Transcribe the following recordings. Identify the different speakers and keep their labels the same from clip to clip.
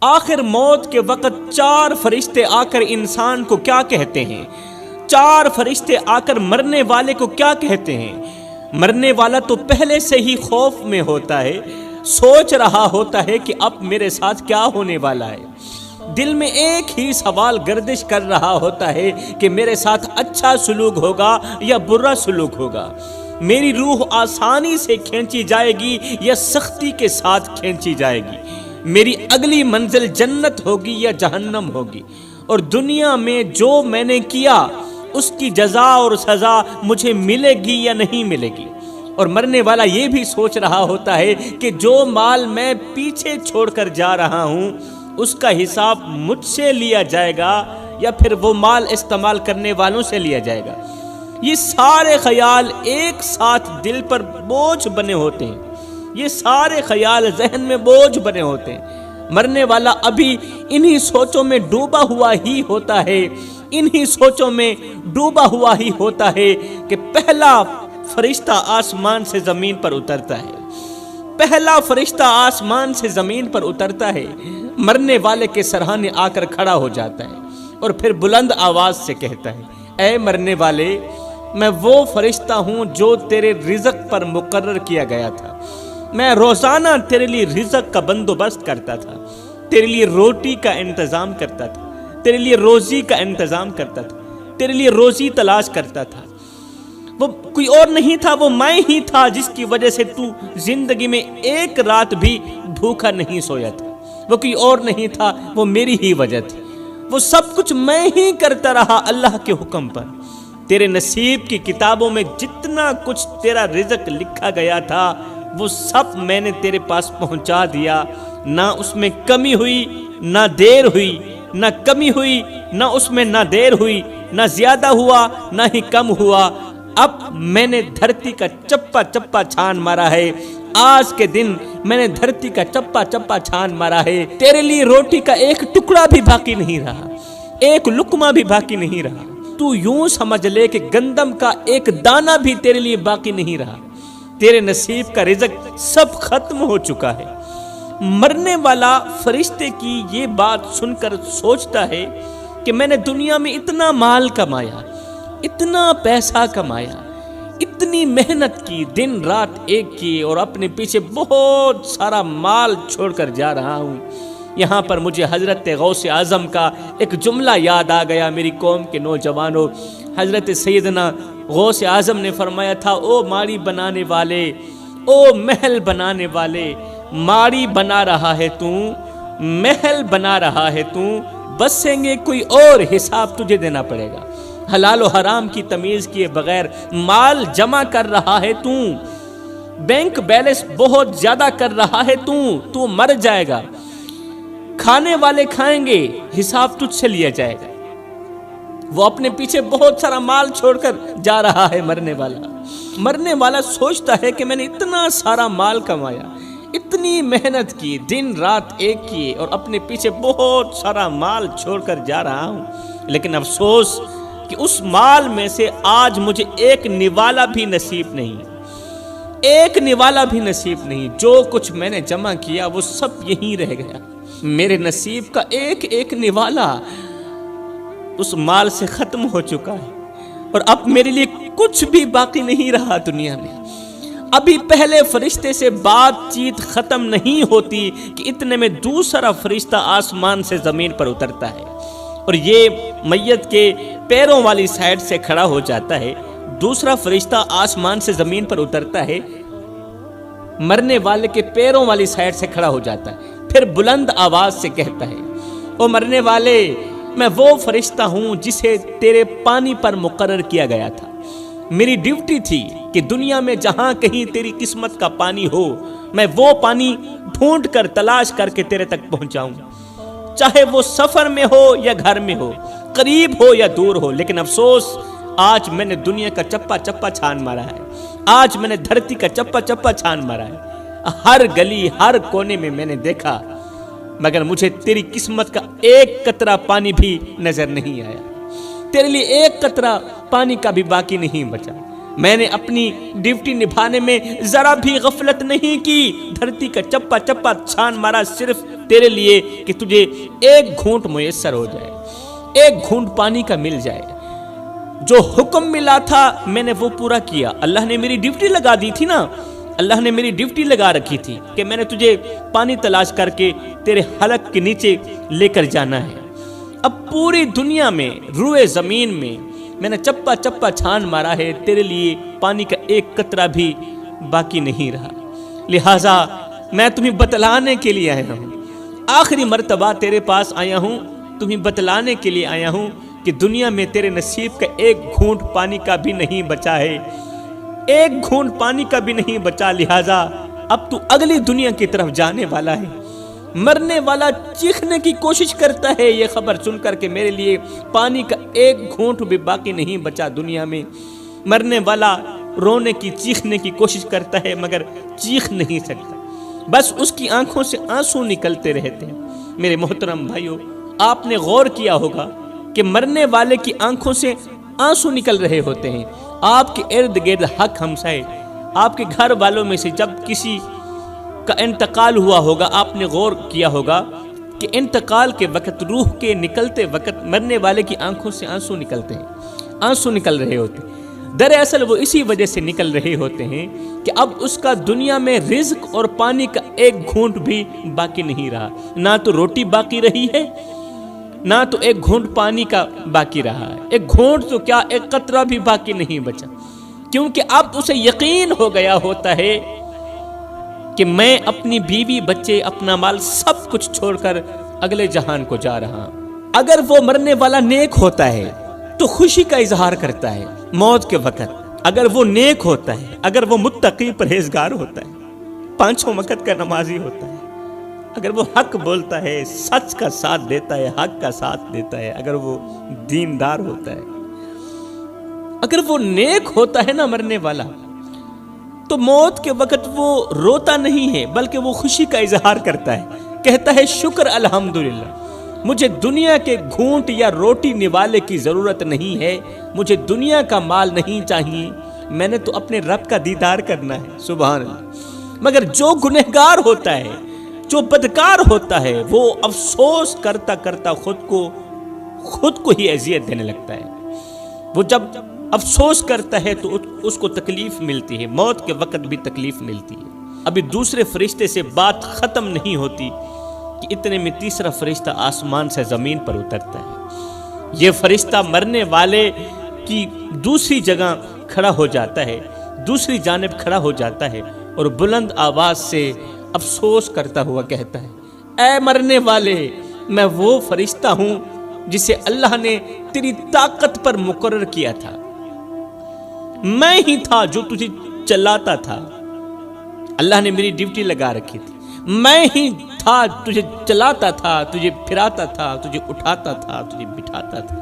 Speaker 1: آخر موت کے وقت 4 فرشتے آ کر انسان کو کیا کہتے ہیں؟ 4 فرشتے آ کر مرنے والے کو کیا کہتے ہیں؟ مرنے والا تو پہلے سے ہی خوف میں ہوتا ہے، سوچ رہا ہوتا ہے کہ اب میرے ساتھ کیا ہونے والا ہے۔ دل میں ایک ہی سوال گردش کر رہا ہوتا ہے کہ میرے ساتھ اچھا سلوک ہوگا یا برا سلوک ہوگا، میری روح آسانی سے کھینچی جائے گی یا سختی کے ساتھ کھینچی جائے گی، میری اگلی منزل جنت ہوگی یا جہنم ہوگی، اور دنیا میں جو میں نے کیا اس کی جزا اور سزا مجھے ملے گی یا نہیں ملے گی۔ اور مرنے والا یہ بھی سوچ رہا ہوتا ہے کہ جو مال میں پیچھے چھوڑ کر جا رہا ہوں اس کا حساب مجھ سے لیا جائے گا یا پھر وہ مال استعمال کرنے والوں سے لیا جائے گا۔ یہ سارے خیال ایک ساتھ دل پر بوجھ بنے ہوتے ہیں، یہ سارے خیال ذہن میں بوجھ بنے ہوتے ہیں۔ مرنے والا ابھی انہی سوچوں میں ڈوبا ہوا ہی ہوتا ہے، انہی سوچوں میں ڈوبا ہوا ہی ہوتا ہے کہ پہلا فرشتہ آسمان سے زمین پر اترتا ہے، پہلا فرشتہ آسمان سے زمین پر اترتا ہے، مرنے والے کے سرہانے آ کر کھڑا ہو جاتا ہے اور پھر بلند آواز سے کہتا ہے، اے مرنے والے، میں وہ فرشتہ ہوں جو تیرے رزق پر مقرر کیا گیا تھا، میں روزانہ تیرے لیے رزق کا بندوبست کرتا تھا، تیرے لیے روٹی کا انتظام کرتا تھا، تیرے لیے روزی کا انتظام کرتا تھا، تیرے لیے روزی تلاش کرتا تھا۔ وہ کوئی اور نہیں تھا، وہ میں ہی تھا جس کی وجہ سے تو زندگی میں ایک رات بھی بھوکا نہیں سویا تھا، وہ کوئی اور نہیں تھا، وہ میری ہی وجہ تھی، وہ سب کچھ میں ہی کرتا رہا اللہ کے حکم پر۔ تیرے نصیب کی کتابوں میں جتنا کچھ تیرا رزق لکھا گیا تھا وہ سب میں نے تیرے پاس پہنچا دیا، نہ اس میں کمی ہوئی نہ دیر ہوئی، نہ کمی ہوئی نہ اس میں نہ دیر ہوئی، نہ زیادہ ہوا نہ ہی کم ہوا۔ اب میں نے دھرتی کا چپا چپا چھان مارا ہے، آج کے دن میں نے دھرتی کا چپا چپا چھان مارا ہے، تیرے لیے روٹی کا ایک ٹکڑا بھی باقی نہیں رہا، ایک لقمہ بھی باقی نہیں رہا۔ تو یوں سمجھ لے کہ گندم کا ایک دانہ بھی تیرے لیے باقی نہیں رہا، تیرے نصیب کا رزق سب ختم ہو چکا ہے۔ مرنے والا فرشتے کی یہ بات سن کر سوچتا ہے کہ میں نے دنیا میں اتنا مال کمایا، اتنا پیسہ کمایا، اتنی محنت کی، دن رات ایک کی، اور اپنے پیچھے بہت سارا مال چھوڑ کر جا رہا ہوں۔ یہاں پر مجھے حضرت غوث اعظم کا ایک جملہ یاد آ گیا، میری قوم کے نوجوانوں۔ حضرت سیدنا غوث اعظم نے فرمایا تھا، او ماڑی بنانے والے، او محل بنانے والے، ماڑی بنا رہا ہے تو، محل بنا رہا ہے تو، بسیں گے کوئی اور، حساب تجھے دینا پڑے گا۔ حلال و حرام کی تمیز کیے بغیر مال جمع کر رہا ہے تو، بینک بیلنس بہت زیادہ کر رہا ہے تو مر جائے گا، کھانے والے کھائیں گے، حساب تجھ سے لیا جائے گا۔ وہ اپنے پیچھے بہت سارا مال چھوڑ کر جا رہا ہے مرنے والا سوچتا ہے کہ میں نے اتنا سارا مال کمایا، اتنی محنت کی، دن رات ایک کیے، اور اپنے پیچھے بہت سارا مال چھوڑ کر جا رہا ہوں، لیکن افسوس کہ اس مال میں سے آج مجھے ایک نوالا بھی نصیب نہیں، ایک نوالا بھی نصیب نہیں۔ جو کچھ میں نے جمع کیا وہ سب یہیں رہ گیا، میرے نصیب کا ایک ایک نوالا اس مال سے ختم ہو چکا ہے، اور اب میرے لیے کچھ بھی باقی نہیں رہا دنیا میں۔ ابھی پہلے فرشتے سے بات چیت ختم نہیں ہوتی کہ اتنے میں دوسرا فرشتہ آسمان سے زمین پر اترتا ہے، اور یہ میت کے پیروں والی سائیڈ سے کھڑا ہو جاتا ہے۔ دوسرا فرشتہ آسمان سے زمین پر اترتا ہے، مرنے والے کے پیروں والی سائیڈ سے کھڑا ہو جاتا ہے، پھر بلند آواز سے کہتا ہے، او مرنے والے، میں وہ فرشتہ ہوں جسے تیرے پانی پر مقرر کیا گیا تھا۔ میری ڈیوٹی تھی کہ دنیا میں جہاں کہیں تیری قسمت کا پانی ہو، میں وہ پانی ڈھونڈ کر تلاش کر کے تیرے تک پہنچاؤں، چاہے وہ سفر میں ہو یا گھر میں ہو، قریب ہو یا دور ہو۔ لیکن افسوس، آج میں نے دنیا کا چپا چپا چھان مارا ہے، آج میں نے دھرتی کا چپا چپا چھان مارا ہے، ہر گلی ہر کونے میں نے دیکھا، مگر مجھے تیری قسمت کا ایک قطرہ پانی بھی نظر نہیں آیا، تیرے لیے ایک قطرہ پانی کا بھی باقی نہیں بچا۔ میں نے اپنی ڈیوٹی نبھانے میں ذرا بھی غفلت نہیں کی، دھرتی کا چپا چپا چھان مارا صرف تیرے لیے کہ تجھے ایک گھونٹ میسر ہو جائے، ایک گھونٹ پانی کا مل جائے۔ جو حکم ملا تھا میں نے وہ پورا کیا۔ اللہ نے میری ڈیوٹی لگا دی تھی نا، اللہ نے میری ڈیوٹی لگا رکھی تھی کہ میں نے تجھے پانی تلاش کر کے تیرے حلق کے نیچے لے کر جانا ہے۔ اب پوری دنیا میں، روئے زمین میں نے چپا چپا چھان مارا ہے، تیرے لیے پانی کا ایک قطرہ بھی باقی نہیں رہا۔ لہٰذا میں تمہیں بتلانے کے لیے آیا ہوں، آخری مرتبہ تیرے پاس آیا ہوں، تمہیں بتلانے کے لیے آیا ہوں کہ دنیا میں تیرے نصیب کا ایک گھونٹ پانی کا بھی نہیں بچا ہے، ایک گھونٹ پانی کا بھی نہیں بچا۔ لہٰذا اب تو اگلی دنیا کی طرف جانے والا ہے۔ مرنے والا چیخنے کی کوشش کرتا ہے یہ خبر سن کر کہ میرے لیے پانی کا ایک گھونٹ بھی باقی نہیں بچا دنیا میں۔ مرنے والا رونے کی، چیخنے کی کوشش کرتا ہے مگر چیخ نہیں سکتا، بس اس کی آنکھوں سے آنسو نکلتے رہتے ہیں۔ میرے محترم بھائیو، آپ نے غور کیا ہوگا کہ مرنے والے کی آنکھوں سے آنسو نکل رہے ہوتے ہیں۔ آپ کے ارد گرد حق ہمسائے، آپ کے گھر والوں میں سے جب کسی کا انتقال ہوا ہوگا، آپ نے غور کیا ہوگا کہ انتقال کے وقت، روح کے نکلتے وقت مرنے والے کی آنکھوں سے آنسو نکلتے ہیں، آنسو نکل رہے ہوتے ہیں۔ دراصل وہ اسی وجہ سے نکل رہے ہوتے ہیں کہ اب اس کا دنیا میں رزق اور پانی کا ایک گھونٹ بھی باقی نہیں رہا، نہ تو روٹی باقی رہی ہے، نہ تو ایک گھونٹ پانی کا باقی رہا ہے، ایک گھونٹ تو کیا ایک قطرہ بھی باقی نہیں بچا، کیونکہ اب اسے یقین ہو گیا ہوتا ہے کہ میں اپنی بیوی، بچے، اپنا مال سب کچھ چھوڑ کر اگلے جہان کو جا رہا ہوں۔ اگر وہ مرنے والا نیک ہوتا ہے تو خوشی کا اظہار کرتا ہے موت کے وقت، اگر وہ نیک ہوتا ہے، اگر وہ متقی پرہیزگار ہوتا ہے، پانچوں وقت کا نمازی ہوتا ہے، اگر وہ حق بولتا ہے، سچ کا ساتھ دیتا ہے، حق کا ساتھ دیتا ہے، اگر وہ دیندار ہوتا ہے، اگر وہ نیک ہوتا ہے نا مرنے والا، تو موت کے وقت وہ روتا نہیں ہے بلکہ وہ خوشی کا اظہار کرتا ہے، کہتا ہے شکر الحمدللہ، مجھے دنیا کے گھونٹ یا روٹی نوالے کی ضرورت نہیں ہے، مجھے دنیا کا مال نہیں چاہیے، میں نے تو اپنے رب کا دیدار کرنا ہے۔ سبحان اللہ۔ مگر جو گنہگار ہوتا ہے، جو بدکار ہوتا ہے، وہ افسوس کرتا کرتا خود کو ہی اذیت دینے لگتا ہے۔ وہ جب افسوس کرتا ہے تو اس کو تکلیف ملتی ہے، موت کے وقت بھی تکلیف ملتی ہے۔ ابھی دوسرے فرشتے سے بات ختم نہیں ہوتی کہ اتنے میں تیسرا فرشتہ آسمان سے زمین پر اترتا ہے۔ یہ فرشتہ مرنے والے کی دوسری جگہ کھڑا ہو جاتا ہے، دوسری جانب کھڑا ہو جاتا ہے اور بلند آواز سے افسوس کرتا ہوا کہتا ہے، اے مرنے والے، میں وہ فرشتہ ہوں جسے اللہ نے تیری طاقت پر مقرر کیا تھا، میں ہی تھا جو تجھے چلاتا تھا، اللہ نے میری ڈیوٹی لگا رکھی تھی، میں ہی تھا تجھے چلاتا تھا، تجھے پھراتا تھا، تجھے اٹھاتا تھا، تجھے بٹھاتا تھا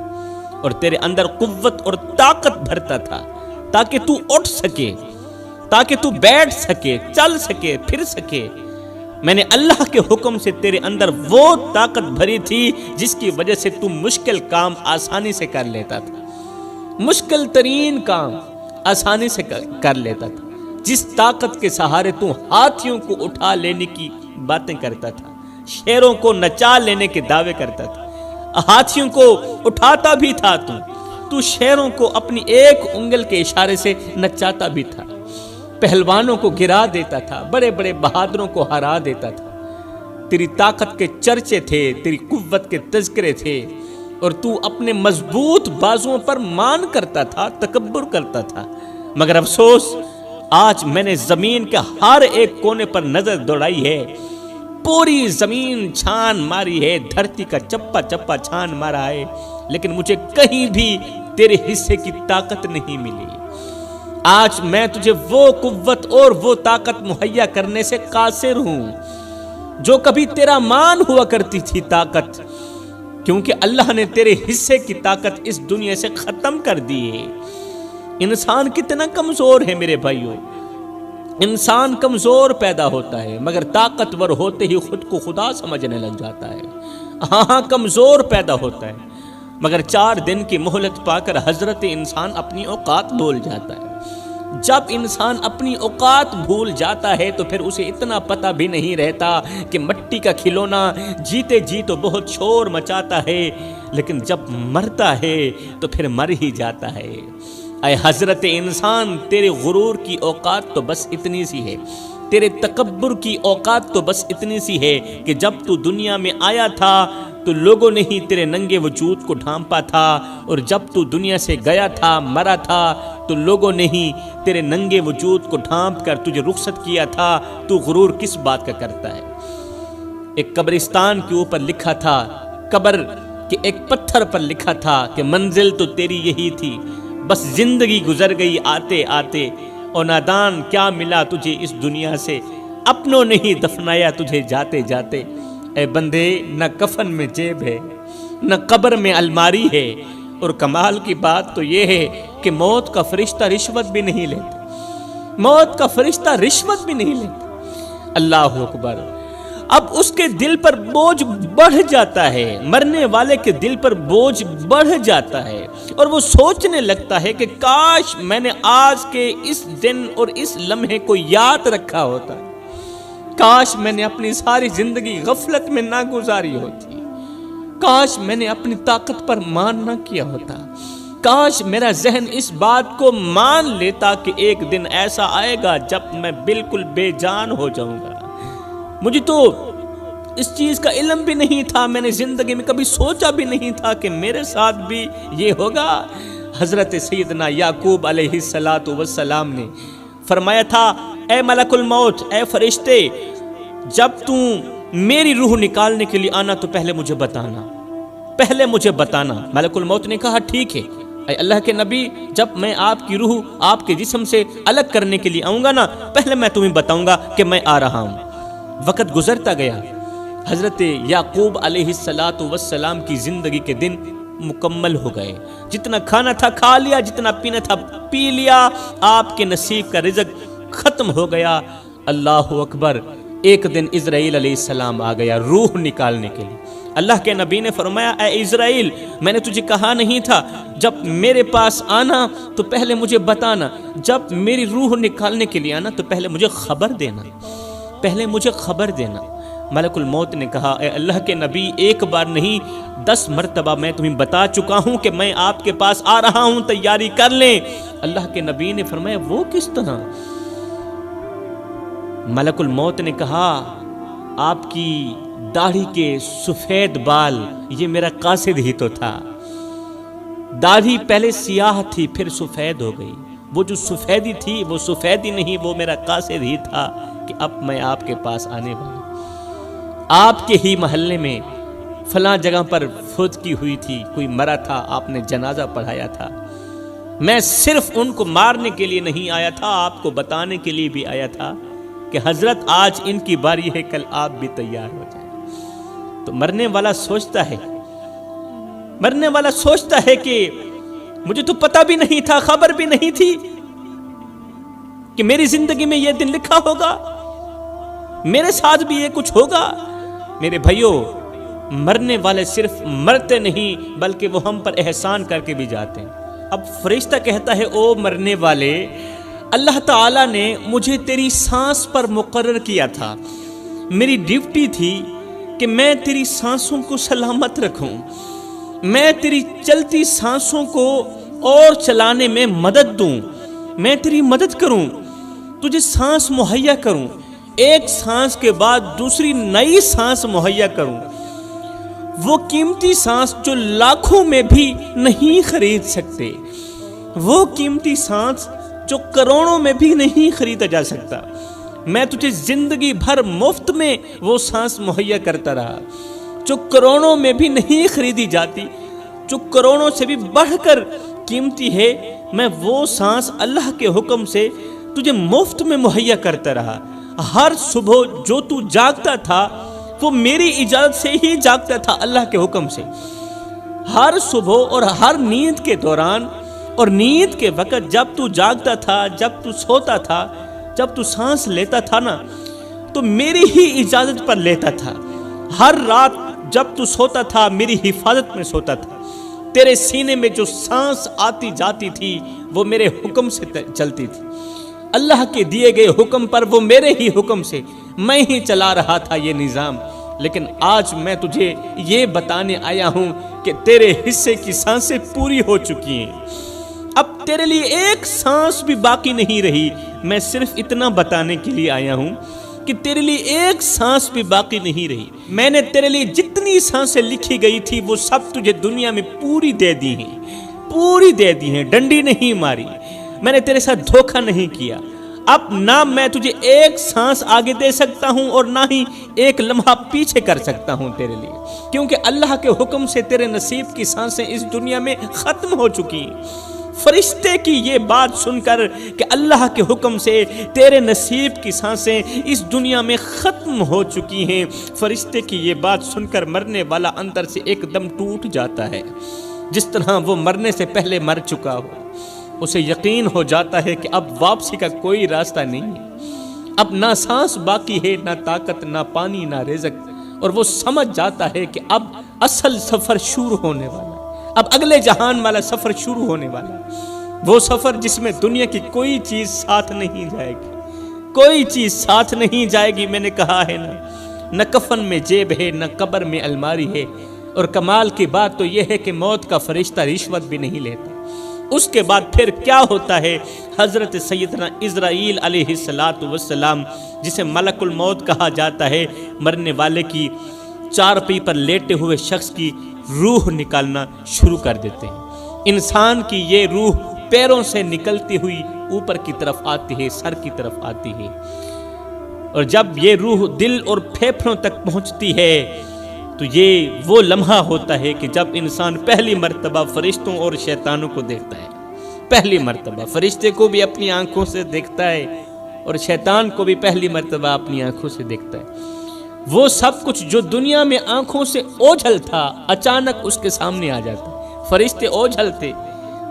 Speaker 1: اور تیرے اندر قوت اور طاقت بھرتا تھا تاکہ تو اٹھ سکے، تاکہ تو بیٹھ سکے، چل سکے، پھر سکے۔ میں نے اللہ کے حکم سے تیرے اندر وہ طاقت بھری تھی جس کی وجہ سے تو مشکل کام آسانی سے کر لیتا تھا، مشکل ترین کام آسانی سے کر لیتا تھا، جس طاقت کے سہارے تو ہاتھیوں کو اٹھا لینے کی باتیں کرتا تھا، شیروں کو نچا لینے کے دعوے کرتا تھا، ہاتھیوں کو اٹھاتا بھی تھا، تو شیروں کو اپنی ایک انگل کے اشارے سے نچاتا بھی تھا، پہلوانوں کو گرا دیتا تھا، بڑے بڑے بہادروں کو ہرا دیتا تھا۔ تیری طاقت کے چرچے تھے، تیری قوت کے تذکرے تھے، اور تو اپنے مضبوط بازوؤں پر مان کرتا تھا، تکبر کرتا تھا۔ مگر افسوس، آج میں نے زمین کے ہر ایک کونے پر نظر دوڑائی ہے، پوری زمین چھان ماری ہے، دھرتی کا چپا چپا چھان مارا ہے، لیکن مجھے کہیں بھی تیرے حصے کی طاقت نہیں ملی۔ آج میں تجھے وہ قوت اور وہ طاقت مہیا کرنے سے قاصر ہوں جو کبھی تیرا مان ہوا کرتی تھی طاقت، کیونکہ اللہ نے تیرے حصے کی طاقت اس دنیا سے ختم کر دی ہے۔ انسان کتنا کمزور ہے میرے بھائیوں، انسان کمزور پیدا ہوتا ہے مگر طاقتور ہوتے ہی خود کو خدا سمجھنے لگ جاتا ہے۔ ہاں کمزور پیدا ہوتا ہے مگر 4 دن کی مہلت پا کر حضرت انسان اپنی اوقات بھول جاتا ہے۔ جب انسان اپنی اوقات بھول جاتا ہے تو پھر اسے اتنا پتہ بھی نہیں رہتا کہ مٹی کا کھلونا جیتے جی تو بہت شور مچاتا ہے، لیکن جب مرتا ہے تو پھر مر ہی جاتا ہے۔ اے حضرت انسان، تیرے غرور کی اوقات تو بس اتنی سی ہے، تیرے تکبر کی اوقات تو بس اتنی سی ہے کہ جب تو دنیا میں آیا تھا تو لوگوں نے ہی تیرے ننگے وجود کو ڈھانپا تھا، اور جب تو دنیا سے گیا تھا، مرا تھا، تو لوگوں نے ہی تیرے ننگے وجود کو ڈھانپ کر تجھے رخصت کیا تھا۔ تو غرور کس بات کا کرتا ہے؟ ایک قبرستان کے اوپر لکھا تھا، قبر کے ایک پتھر پر لکھا تھا کہ منزل تو تیری یہی تھی، بس زندگی گزر گئی آتے آتے، اور نادان کیا ملا تجھے اس دنیا سے، اپنوں نے ہی دفنایا تجھے جاتے جاتے۔ اے بندے، نہ کفن میں جیب ہے، نہ قبر میں الماری ہے، اور کمال کی بات تو یہ ہے کہ موت کا فرشتہ رشوت بھی نہیں لیتا، موت کا فرشتہ رشوت بھی نہیں لیتا۔ اللہ اکبر۔ اب اس کے دل پر بوجھ بڑھ جاتا ہے، مرنے والے کے دل پر بوجھ بڑھ جاتا ہے، اور وہ سوچنے لگتا ہے کہ کاش میں نے آج کے اس دن اور اس لمحے کو یاد رکھا ہوتا، کاش میں نے اپنی ساری زندگی غفلت میں نہ گزاری ہوتی، کاش میں نے اپنی طاقت پر مان نہ کیا ہوتا، کاش میرا ذہن اس بات کو مان لیتا کہ ایک دن ایسا آئے گا جب میں بالکل بے جان ہو جاؤں گا۔ مجھے تو اس چیز کا علم بھی نہیں تھا، میں نے زندگی میں کبھی سوچا بھی نہیں تھا کہ میرے ساتھ بھی یہ ہوگا۔ حضرت سیدنا یعقوب علیہ السلام نے فرمایا تھا، اے ملک الموت، اے فرشتے، جب تم میری روح نکالنے کے لیے آنا تو پہلے مجھے بتانا، پہلے مجھے بتانا۔ ملک الموت نے کہا ٹھیک ہے، اے اللہ کے نبی، جب میں آپ کی روح آپ کے جسم سے الگ کرنے کے لیے آؤں گا نا، پہلے میں تمہیں بتاؤں گا کہ میں آ رہا ہوں۔ وقت گزرتا گیا، حضرت یعقوب علیہ السلام کی زندگی کے دن مکمل ہو گئے، جتنا کھانا تھا کھا لیا، جتنا پینا تھا پی لیا، آپ کے نصیب کا رزق ختم ہو گیا۔ اللہ اکبر۔ ایک دن اسرائیل علیہ السلام آ گیا روح نکالنے کے لیے۔ اللہ کے نبی نے فرمایا، اے اسرائیل، میں نے تجھے کہا نہیں تھا جب میرے پاس آنا تو پہلے مجھے بتانا، جب میری روح نکالنے کے لیے آنا تو پہلے مجھے خبر دینا، پہلے مجھے خبر دینا۔ ملک الموت نے کہا، اے اللہ کے نبی، ایک بار نہیں 10 مرتبہ میں تمہیں بتا چکا ہوں کہ میں آپ کے پاس آ رہا ہوں، تیاری کر لیں۔ اللہ کے نبی نے فرمایا، وہ کس طرح؟ ملک الموت نے کہا، آپ کی داڑھی کے سفید بال، یہ میرا قاصد ہی تو تھا۔ داڑھی پہلے سیاہ تھی پھر سفید ہو گئی، وہ جو سفیدی تھی وہ سفیدی نہیں، وہ میرا قاصد ہی تھا کہ اب میں آپ کے پاس آنے والا۔ آپ کے ہی محلے میں فلاں جگہ پر فوت کی ہوئی تھی، کوئی مرا تھا، آپ نے جنازہ پڑھایا تھا۔ میں صرف ان کو مارنے کے لیے نہیں آیا تھا، آپ کو بتانے کے لیے بھی آیا تھا کہ حضرت آج ان کی باری ہے، کل آپ بھی تیار ہو جائیں۔ تو مرنے والا سوچتا ہے کہ مجھے تو پتہ بھی نہیں تھا، خبر بھی نہیں تھی کہ میری زندگی میں یہ دن لکھا ہوگا، میرے ساتھ بھی یہ کچھ ہوگا۔ میرے بھائیوں، مرنے والے صرف مرتے نہیں بلکہ وہ ہم پر احسان کر کے بھی جاتے ہیں۔ اب فرشتہ کہتا ہے، او مرنے والے، اللہ تعالیٰ نے مجھے تیری سانس پر مقرر کیا تھا، میری ڈیوٹی تھی کہ میں تیری سانسوں کو سلامت رکھوں، میں تیری چلتی سانسوں کو اور چلانے میں مدد دوں، میں تیری مدد کروں، تجھے سانس مہیا کروں، ایک سانس کے بعد دوسری نئی سانس مہیا کروں، وہ قیمتی سانس جو لاکھوں میں بھی نہیں خرید سکتے، وہ قیمتی سانس جو کروڑوں میں بھی نہیں خریدا جا سکتا، میں تجھے زندگی بھر مفت میں وہ سانس مہیا کرتا رہا، جو کروڑوں میں بھی نہیں خریدی جاتی، جو کروڑوں سے بھی بڑھ کر قیمتی ہے، میں وہ سانس اللہ کے حکم سے تجھے مفت میں مہیا کرتا رہا۔ ہر صبح جو تو جاگتا تھا وہ میری اجازت سے ہی جاگتا تھا، اللہ کے حکم سے۔ ہر صبح اور ہر نیند کے دوران اور نیند کے وقت جب تو جاگتا تھا، جب تو سوتا تھا، جب تو سانس لیتا تھا نا، تو میری ہی اجازت پر لیتا تھا۔ ہر رات جب تو سوتا تھا میری حفاظت میں سوتا تھا، تیرے سینے میں جو سانس آتی جاتی تھی وہ میرے حکم سے چلتی تھی، اللہ کے دیے گئے حکم پر، وہ میرے ہی حکم سے میں ہی چلا رہا تھا یہ نظام۔ لیکن آج میں تجھے یہ بتانے آیا ہوں کہ تیرے حصے کی سانسیں پوری ہو چکی ہیں، اب تیرے لیے ایک سانس بھی باقی نہیں رہی۔ میں صرف اتنا بتانے کے لیے آیا ہوں کہ تیرے لیے ایک سانس بھی باقی نہیں رہی۔ میں نے تیرے لیے جتنی سانسیں لکھی گئی تھی وہ سب تجھے دنیا میں پوری دے دی ہیں، پوری دے دی ہیں، ڈنڈی نہیں ماری، میں نے تیرے ساتھ دھوکہ نہیں کیا۔ اب نہ میں تجھے ایک سانس آگے دے سکتا ہوں اور نہ ہی ایک لمحہ پیچھے کر سکتا ہوں تیرے لیے، کیونکہ اللہ کے حکم سے تیرے نصیب کی سانسیں اس دنیا میں ختم ہو چکی ہیں۔ فرشتے کی یہ بات سن کر کہ اللہ کے حکم سے تیرے نصیب کی سانسیں اس دنیا میں ختم ہو چکی ہیں، فرشتے کی یہ بات سن کر مرنے والا اندر سے ایک دم ٹوٹ جاتا ہے، جس طرح وہ مرنے سے پہلے مر چکا ہو۔ اسے یقین ہو جاتا ہے کہ اب واپسی کا کوئی راستہ نہیں ہے، اب نہ سانس باقی ہے، نہ طاقت، نہ پانی، نہ رزق، اور وہ سمجھ جاتا ہے کہ اب اصل سفر شروع ہونے والا ہے، اب اگلے جہان والا سفر شروع ہونے والا ہے، وہ سفر جس میں دنیا کی کوئی چیز ساتھ نہیں جائے گی، کوئی چیز ساتھ نہیں جائے گی۔ میں نے کہا ہے نہ کفن میں جیب ہے، نہ قبر میں الماری ہے، اور کمال کی بات تو یہ ہے کہ موت کا فرشتہ رشوت بھی نہیں لیتا۔ اس کے بعد پھر کیا ہوتا ہے؟ حضرت سیدنا عزرائیل علیہ السلام، جسے ملک الموت کہا جاتا ہے، مرنے والے کی چارپائی پر لیٹے ہوئے شخص کی روح نکالنا شروع کر دیتے ہیں۔ انسان کی یہ روح پیروں سے نکلتی ہوئی اوپر کی طرف آتی ہے، سر کی طرف آتی ہے، اور جب یہ روح دل اور پھیپھڑوں تک پہنچتی ہے تو یہ وہ لمحہ ہوتا ہے کہ جب انسان پہلی مرتبہ فرشتوں اور شیطانوں کو دیکھتا ہے، پہلی مرتبہ فرشتے کو بھی اپنی آنکھوں سے دیکھتا ہے اور شیطان کو بھی پہلی مرتبہ اپنی آنکھوں سے دیکھتا ہے۔ وہ سب کچھ جو دنیا میں آنکھوں سے اوجھل تھا اچانک اس کے سامنے آ جاتا ہے، فرشتے اوجھل تھے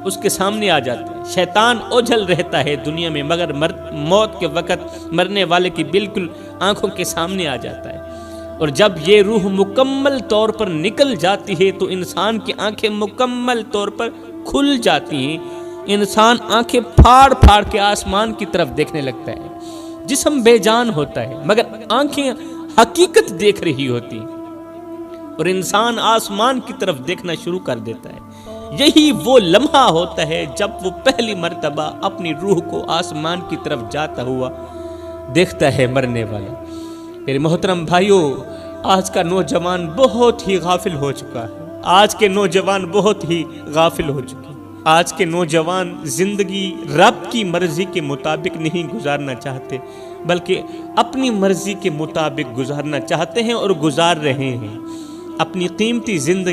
Speaker 1: اس کے سامنے آ جاتے ہیں، شیطان اوجھل رہتا ہے دنیا میں، مگر موت کے وقت مرنے والے کی بالکل آنکھوں کے سامنے آ جاتا ہے۔ اور جب یہ روح مکمل طور پر نکل جاتی ہے تو انسان کی آنکھیں مکمل طور پر کھل جاتی ہیں، انسان آنکھیں پھاڑ پھاڑ کے آسمان کی طرف دیکھنے لگتا ہے، جسم بے جان ہوتا ہے مگر آنکھیں حقیقت دیکھ رہی ہوتی ہیں، اور انسان آسمان کی طرف دیکھنا شروع کر دیتا ہے۔ یہی وہ لمحہ ہوتا ہے جب وہ پہلی مرتبہ اپنی روح کو آسمان کی طرف جاتا ہوا دیکھتا ہے مرنے والا۔ میرے محترم بھائیوں، آج کا نوجوان بہت ہی غافل ہو چکا ہے، آج کے نوجوان بہت ہی غافل ہو چکے ہیں۔ آج کے نوجوان زندگی رب کی مرضی کے مطابق نہیں گزارنا چاہتے بلکہ اپنی مرضی کے مطابق گزارنا چاہتے ہیں اور گزار رہے ہیں۔ اپنی قیمتی زندگی